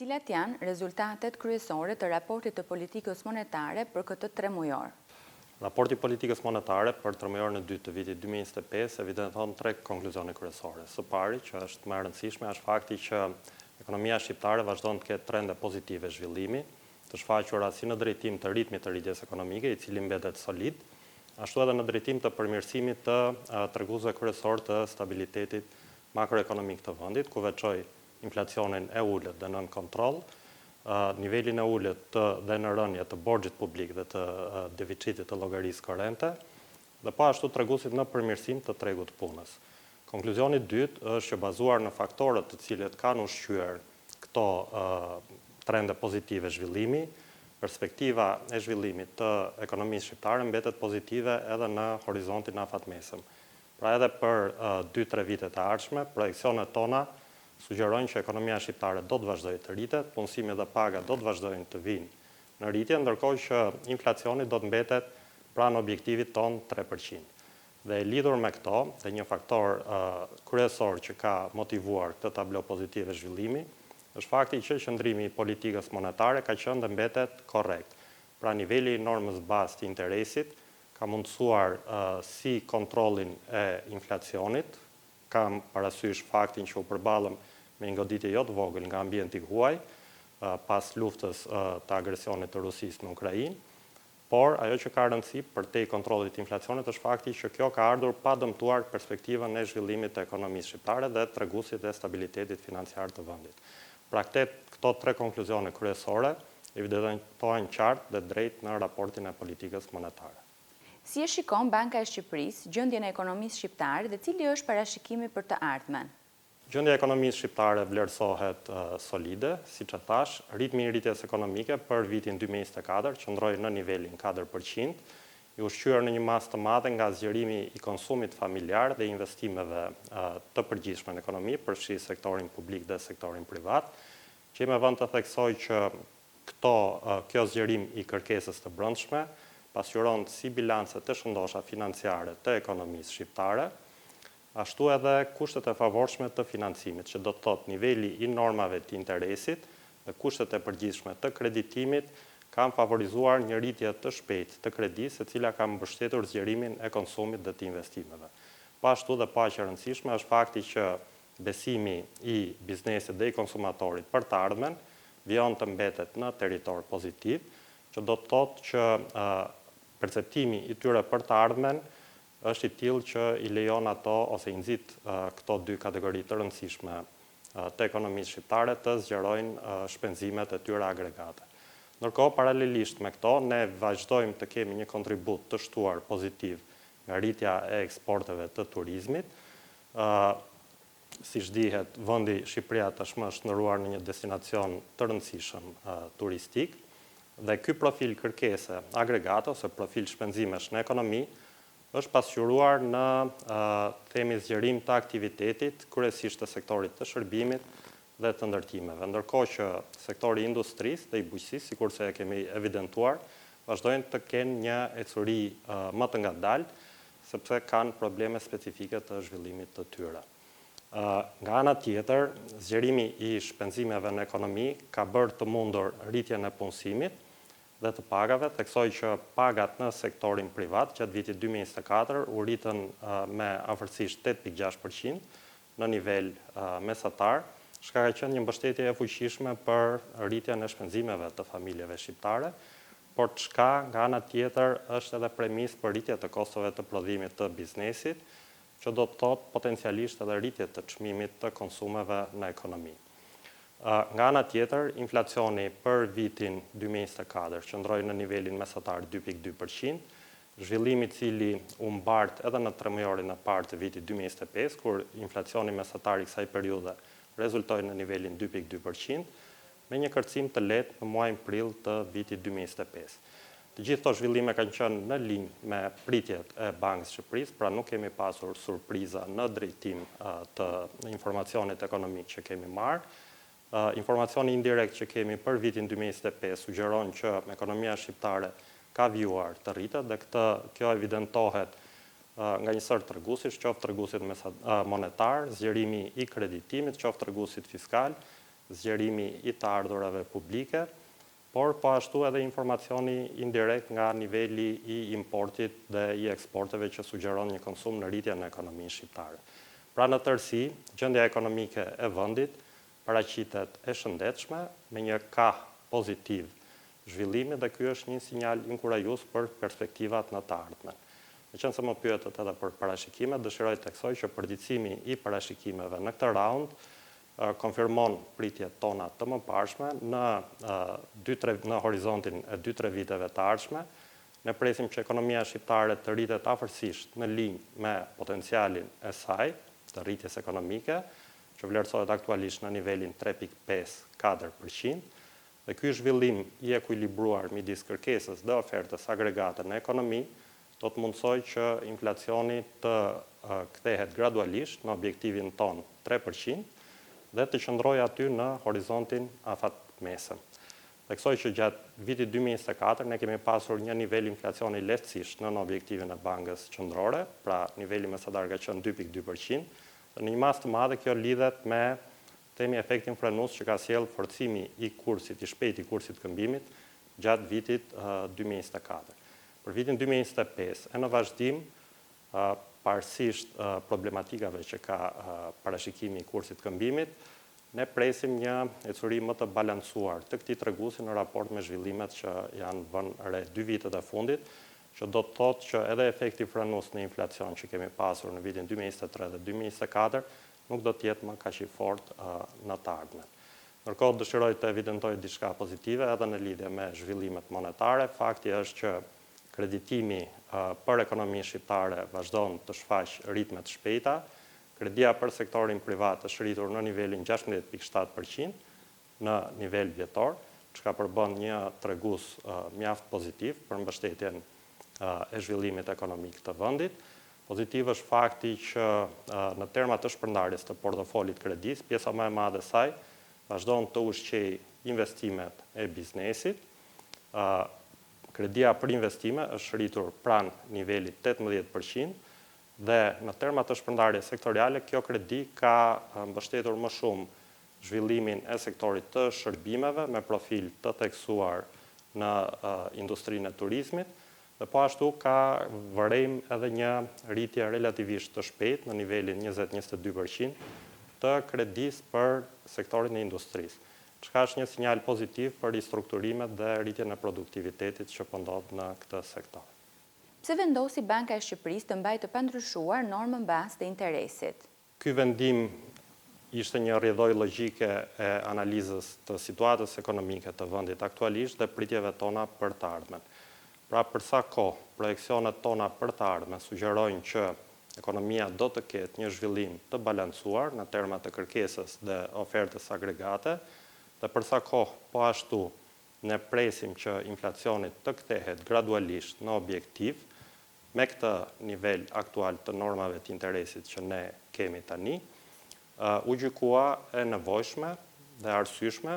Cilat janë rezultatet kryesore të raportit të politikës monetare për këtë tremujor? Raporti politikës monetare për tremujorin e dytë të vitit 2025 evidenton 3 konkluzione kryesore. Së pari, që është më e rëndësishme, është fakti që ekonomia shqiptare vazhdon të ketë trende pozitive zhvillimi, të shfaqura si në drejtim të ritmit të rritjes ekonomike, i cili mbetet solid, ashtu edhe në drejtim të përmirësimit të treguesve kryesor të stabilitetit makroekonomik të vendit, ku veçoj inflacionin e ulët dhe nën kontroll, nivelin e ulët dhe në rënje të borxhit publik dhe të deficitit të llogarisë korrente, dhe po ashtu treguesit në përmirësim të tregut punës. Konkluzioni i dytë është që bazuar në faktorët të cilët kanë ushqyer këto trende pozitive zhvillimi, perspektiva e zhvillimit të ekonomisë shqiptare mbetet pozitive edhe në horizontin afatmesëm. Pra edhe për 2-3 vitet e ardhshme, projekcionet tona sugjerojnë që ekonomia shqiptare do të vazhdojë të rritet, punësimi dhe paga do të vazhdojnë të vinë në rritje, ndërkohë që inflacioni do të mbetet pranë objektivit ton 3%. Dhe lidhur me këto, dhe një faktor kryesor që ka motivuar këtë tablo pozitive zhvillimi, është fakti që qëndrimi i politikës monetare ka qenë dhe mbetet korrekt. Pra niveli i normës bazë të interesit ka mundësuar si kontrollin e inflacionit, kam parasysh faktin që u përballëm me një goditje jo të vogël nga ambienti huaj pas luftës të agresionit të Rusisë në Ukrainë, por ajo që ka rëndësi për te kontrollit të inflacionit është fakti që kjo ka ardhur pa dëmtuar perspektivën e zhvillimit të ekonomisë shqiptare dhe treguesit e stabilitetit financiar të vendit. Pra këto 3 konkluzione kryesore evidentojnë qartë dhe drejt në raportin e politikës monetare. Si e shikon Banka e Shqipërisë gjendjen e ekonomisë shqiptare dhe cili është parashikimi për të ardhmen? Gjendja e ekonomisë shqiptare vlerësohet solide, siç e thash, ritmi i rritjes ekonomike për vitin 2024 qëndroi në nivelin 4%, i ushqyer në një masë të madhe nga zgjerimi i konsumit familjar dhe investimeve të përgjithshme në ekonomi, përfshi sektorin publik dhe sektorin privat, që me vend të theksoj që kjo zgjerim i kërkesës të brendshme pasqyron si bilancet të shëndosha financiare të ekonomisë shqiptare, ashtu edhe kushtet e favorshme të financimit, që do të thotë niveli i normave të interesit dhe kushtet e përgjithshme të kreditimit kanë favorizuar një rritje të shpejtë të kredisë, e cila ka mbështetur zgjerimin e konsumit dhe të investimeve. Po ashtu dhe pa që rëndësishme është fakti që besimi i biznesit dhe i konsumatorit për të ardhmen vijon të mbetet në territor pozitiv, që do të thotë që perceptimi i tyre për të ardhmen është i tillë që i lejon ato ose i nxit këto 2 kategori të rëndësishme të ekonomisë shqiptare të zgjerojnë shpenzimet e tyre agregate. Ndërkohë, paralelisht me këto, ne vazhdojmë të kemi një kontribut të shtuar pozitiv nga rritja e eksporteve të turizmit. Siç dihet, vendi Shqipëria tashmë është ndëruar në një destinacion të rëndësishëm turistik, dhe ky profil kërkese agregate ose profil shpenzimesh në ekonomi është pasqyruar në themi zgjerim të aktivitetit, kryesisht të sektorit të shërbimit dhe të ndërtimeve. Ndërkohë që sektori i industrisë dhe i bujqësisë, sikurse e kemi evidentuar, vazhdojnë të kenë një ecuri më të ngadaltë, sepse kanë probleme specifike të zhvillimit të tyre. Nga ana tjetër, zgjerimi i shpenzimeve në ekonomi ka bërë të mundur rritjen e punësimit dhe të pagave, theksoj që pagat në sektorin privat gjatë vitit 2024 u rritën me afërsisht 8.6% në nivel mesatar, shka ka qenë një mbështetje e fuqishme për rritjen e shpenzimeve të familjeve shqiptare, por çka nga ana tjetër është edhe premis për rritje të kostove të prodhimit të biznesit, që do të thotë potencialisht edhe rritje të çmimit të konsumeve në ekonomi. Nga ana tjetër, inflacioni për vitin 2024 qëndroi në nivelin mesatar 2.2%, zhvillimi i cili u mbart edhe në tremujorin e parë të vitit 2025, kur inflacioni mesatar i kësaj periudhe rezultoi në nivelin 2.2%, me një kërcim të lehtë në muajin prill të vitit 2025. Të gjithë këto zhvillime kanë qenë në linjë me pritjet e Bankës së Shqipërisë, pra nuk kemi pasur surpriza në drejtim të informacionit ekonomik që kemi marrë. Informacioni indirekt që kemi për vitin 2025 sugjeron që ekonomia shqiptare ka vjuar të rritet dhe kjo evidentohet nga një sër treguesish, qoftë treguesit monetar, zgjerimi i kreditimit, qoftë treguesit fiskal zgjerimi i të ardhurave publike, por po ashtu edhe informacioni indirekt nga niveli i importit dhe i eksporteve që sugjeron një konsum në rritje në ekonominë shqiptare. Pra në tërësi, gjendja ekonomike e vendit paraqitet e shëndetshme me një kah pozitiv zhvillimi dhe ky është një sinjal inkurajues për perspektivat në të ardhmen. Meqense më pyetët edhe për parashikime, dëshiroj të theksoj që përditësimi i parashikimeve në këtë raund konfirmon pritjet tona të mëparshme në horizontin e 2-3 viteve të ardhshme. Ne presim që ekonomia shqiptare të rritet afërsisht në linjë me potencialin e saj të rritjes ekonomike, që vlerësohet aktualisht në nivelin 3.5-4%, dhe ky zhvillim i ekuilibruar midis kërkesës dhe ofertës agregate në ekonomi do të mundsoj që inflacioni të kthehet gradualisht në objektivin ton 3%, dhe të qëndroj aty në horizontin afatmesëm. Theksoj që gjatë vitit 2024 ne kemi pasur një nivel inflacioni lehtësisht në objektivin e Bankës Qendrore, pra niveli mesatar ka qenë 2.2%, dhe në një masë të madhe kjo lidhet me efektin frenues që ka sjell forcimi i kursit, i shpejtë i kursit këmbimit gjatë vitit 2024. Për vitin 2025, e në vazhdim, parsisht problematikave që ka parashikimi i kursit këmbimit, ne presim një ecuri më të balancuar të këtij treguesi në raport me zhvillimet që janë vënë re 2 vitet e fundit, që do të thotë që edhe efekti frenues në inflacion që kemi pasur në vitin 2023 dhe 2024 nuk do të jetë më kaq i fortë në të ardhmen. Ndërkohë dëshiroj të evidentoj diçka pozitive edhe në lidhje me zhvillimet monetare. Fakti është që kreditimi për ekonominë shqiptare vazhdon të shfaq ritme të shpejta. Kredia për sektorin privat është rritur në nivelin 16.7% në nivel vjetor, që ka përbën një tregues mjaft pozitiv për mbështetjen e zhvillimit ekonomik të vendit. Pozitiv është fakti që në terma të shpërndarjes të portofolit kredis, pjesa më e madhe saj vazhdon të ushqejë investimet e biznesit. Kredia për investime është rritur pranë nivelit 18%, dhe në terma të shpërndarjes sektoriale, kjo kredi ka mbështetur më shumë zhvillimin e sektorit të shërbimeve me profil të theksuar në industrinë e turizmit, dhe po ashtu ka vërejmë edhe një rritje relativisht të shpejtë në nivelin 20-22% të kredis për sektorin e industrisë, çka është një sinjal pozitiv për ristrukturimet dhe rritjen e produktivitetit që po ndodh në këtë sektor. Pse vendosi Banka e Shqipërisë të mbajë të pandryshuar normën bazë të interesit? Ky vendim ishte një rrjedhojë logjike e analizës të situatës ekonomike të vendit aktualisht dhe pritjeve tona për të ardhmen. Pra për sa kohë projeksionet tona për të ardhmen sugjerojnë që ekonomia do të ketë një zhvillim të balancuar në terma të kërkesës dhe ofertës agregate, dhe për sa kohë po ashtu ne presim që inflacioni të kthehet gradualisht në objektiv me këtë nivel aktual të normave të interesit që ne kemi tani, u gjykua e nevojshme dhe arsyeshme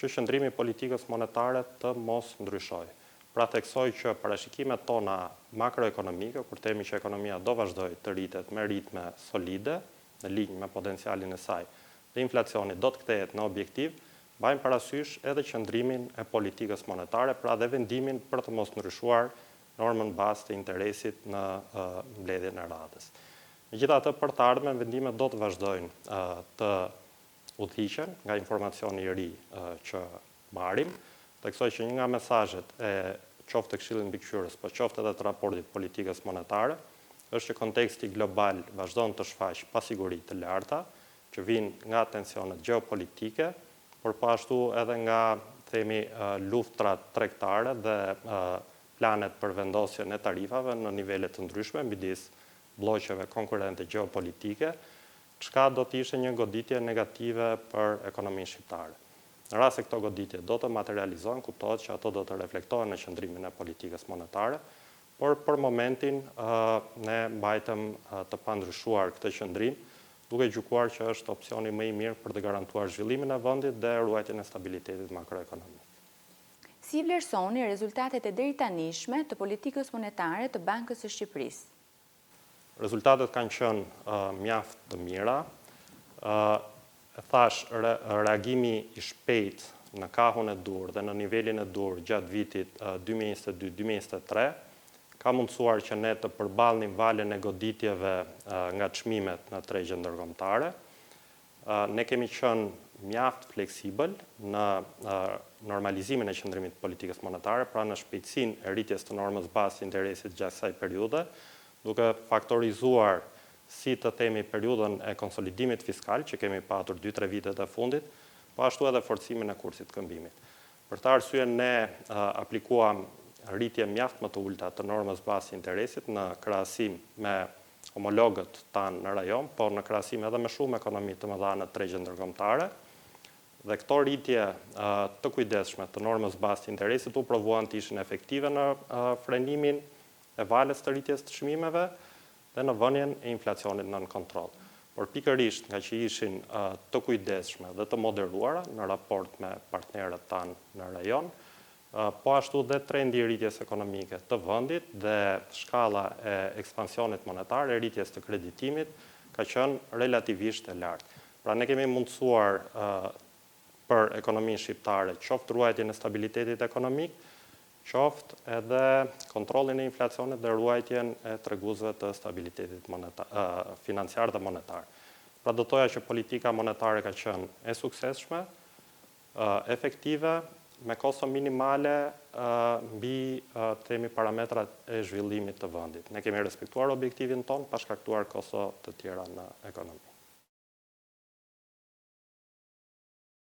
që qëndrimi i politikës monetare të mos ndryshojë. Pra theksoj që parashikimet tona makroekonomike, kur themi që ekonomia do vazhdojë të rritet me ritme solide, në linjë me potencialin e saj, dhe inflacioni do të kthehet në objektiv, mbajmë parasysh edhe qëndrimin e politikës monetare, pra dhe vendimin për të mos ndryshuar normën bazë të interesit në mbledhjen e radhës. Megjithatë, për të ardhmen vendimet do të vazhdojnë të udhëhiqen nga informacioni i ri që marrim. Theksoj që një nga mesazhet e qoftë të Këshillit Mbikëqyrës, por qoftë edhe të raportit politikës monetare, është që konteksti global vazhdon të shfaq pasiguri të larta, që vijnë nga tensionet gjeopolitike, por po ashtu edhe nga luftrat tregtare dhe planet për vendosjen e tarifave në nivele të ndryshme midis bllokeve konkurrente gjeopolitike, çka do të ishte një goditje negative për ekonominë shqiptare. Në rast se këto goditje do të materializohen, kuptohet që ato do të reflektohen në qëndrimin e politikës monetare, por për momentin ne mbajtëm të pandryshuar këtë qëndrim, duke gjykuar që është opsioni më i mirë për të garantuar zhvillimin e vendit dhe ruajtjen e stabilitetit makroekonomik. Si vlerësoni rezultatet e deritanishme të politikës monetare të Bankës së Shqipërisë? Rezultatet kanë qenë mjaft të mira. thash, reagimi i shpejt në kahun e dur dhe në nivelin e dur gjatë vitit 2022-2023 ka mundësuar që ne të përballnim valën e goditjeve nga çmimet në tregjen ndërkombëtare. Ne kemi qenë mjaft fleksibël në normalizimin e qëndrimit të politikës monetare, pra në shpejtësinë e rritjes të normës bazë të interesit gjatë kësaj periudhe, duke faktorizuar si të themi periudhën e konsolidimit fiskal që kemi patur 2-3 vitet e fundit, po ashtu edhe forcimin e kursit këmbimit. Për këtë arsye ne aplikuam rritje mjaft më të ulta të normës bazë të interesit në krahasim me homologët tanë në rajon, por në krahasim edhe me shumë ekonomi të mëdha në tregjen ndërkombëtare. Dhe këto rritje të kujdesshme të normës bazë të interesit u provuan të ishin efektive në frenimin e valës të rritjes të çmimeve dhe në vënien e inflacionit nën kontroll. Por pikërisht nga që ishin të kujdesshme dhe të moderuara në raport me partnerët tanë në rajon, po ashtu dhe trendi i rritjes ekonomike të vendit dhe shkalla e ekspansionit monetar, e rritjes të kreditimit, ka qenë relativisht e lartë. Pra ne kemi mundësuar për ekonominë shqiptare qoftë ruajtjen e stabilitetit ekonomik, qoftë edhe kontrollin e inflacionit dhe ruajtjen e treguesve të stabilitetit financiar dhe monetar. Pra do thoja që politika monetare ka qenë e suksesshme, efektive, me kosto minimale mbi themi parametrat e zhvillimit të vendit. Ne kemi respektuar objektivin ton, pa shkaktuar kosto të tjera në ekonomi.